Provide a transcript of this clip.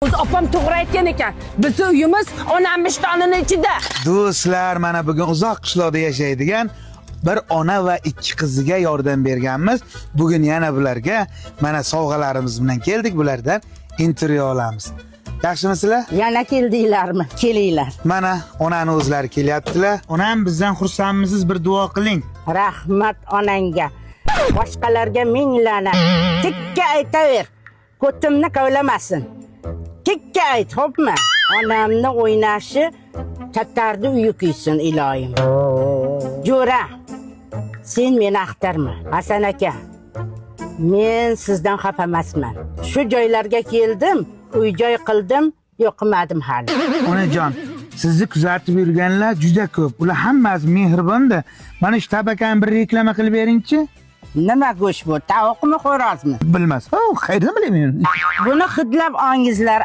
O'zi opam to'g'ri aytgan ekan. Bizning uyimiz onam mishtonining ichida. Do'stlar, mana bugun uzoq qishloqda yashaydigan bir ona va ikki qiziga yordam berganmiz. Bugun yana bularga mana sovg'alarimiz bilan keldik, bulardan intervyu olamiz. Yaxshimisizlar? Yana keldinglarmi? Kelinglar. Mana onani o'zlari kelyaptilar. Onam bizdan xursandmisiz, bir duo qiling. Rahmat onangga. Boshqalarga ming la'nat. Tikka aytaver. Ko'timni kavlamasin. Tikka ayt, xo'pmi? Onamni o'ynashi kattarni uyi kuysin iloyim. Jo'ra, sen meni axtarma. Hasan aka, men sizdan xafa emasman. Shu joylarga keldim, uy-joy qildim, yo'qmadim hali. Onajon, sizni kuzatib yurganlar juda ko'p. Ular hammasi mehribonda. Mana shu tabakani bir reklama qilib beringchi. Nima go'sht bu? Tovuqmi, xo'rozmi? Bilmas. Qayerdan bilaman? Buni hidlab olingizlar.